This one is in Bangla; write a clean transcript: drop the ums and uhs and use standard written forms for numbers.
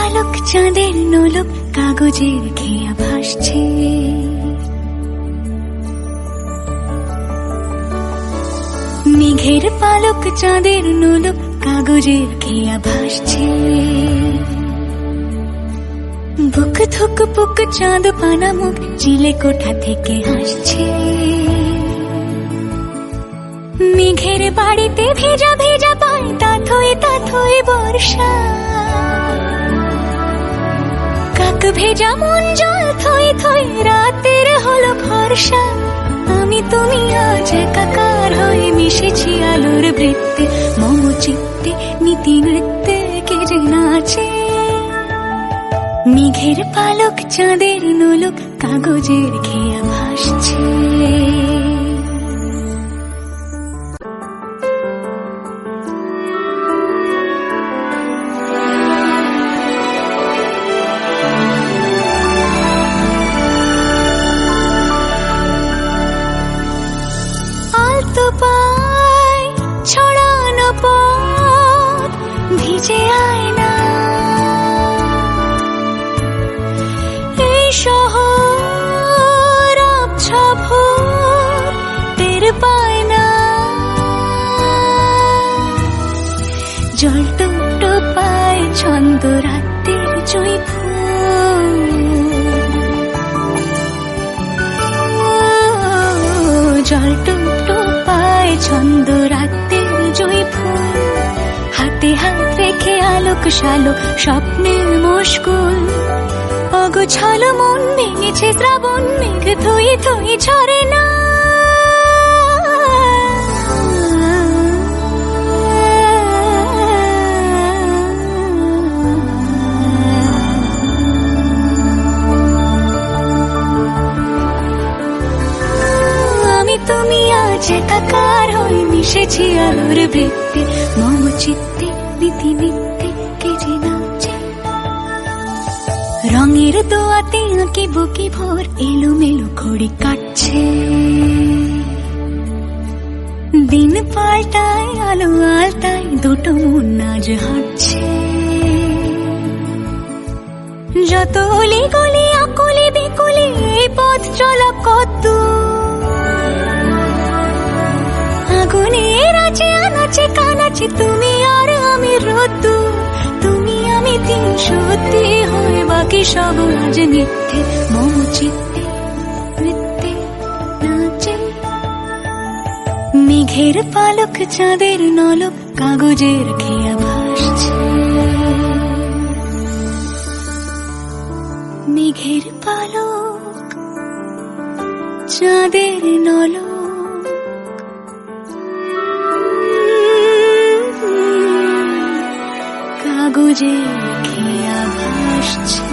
পালক চাঁদের নোলক কাগজের খেয়া ভাসছে। মেঘের পালক চাঁদের নোলক কাগজের খেয়া ভাসছে। বুক থুক পুক চাঁদ পানা মুখ চিলে কোঠা থেকে হাসছে। মেঘের বাড়িতে ভেজা ভেজা পায় তাথই বর্ষা। কাক ভেজা মন জল থই থই রাতের হলো ভরসা। আমি তুমি আজ একাকার হয়ে মিশেছি আলোর বৃত্তে। মম চিত্তে নীতি নৃত্যে কে যে নাচে। মেঘের পালক চাঁদের নোলক কাগজের খেয়া ভাসছে। আলতো পায় ছড়ানো পথ ভিজে আয়না। এই শহর আবছা ভোর টের পায় না। জল টুকটো পায় ছন্দ রাতের জয় ফুল। জল টুকটো পায় ছন্দ রাতের জয় ফুল। হাতে হাত রেখে আলোক শালোক স্বপ্নের মুশকুল। অগোছালো মন ভেঙেছে শ্রাবণ মেঘ থই থই ঝরে না। আমি তুমি আজ একাকার হয়ে মিশেছি আলোর বৃত্তে। মম চিত্তে নীতি নিত্যে কে যে নাচে। রঙের দোয়াতে আঁকি বুকি ভোর এলোমেলো ঘড়ি কাটছে। দিন পাল্টায় আলো আলতায় দুটো মন আজ হাঁটছে। যত অলি গলি আকলি বিকলি এই পথ চলা কত। আগুনের আছে আনাচে কানাচে তুমি আর আমি রোদ্দু। তুমি আমি তিন সত্যি হয়ে বাকি সব আজ মিথ্যে। মম চিত্তে নৃত্যে নাচে। মেঘের পালক চাঁদের নলক কাগজের খেয়া ভাসছে। মেঘের পালক চাঁদের নলক কাগজের খেয়া ভাসছে।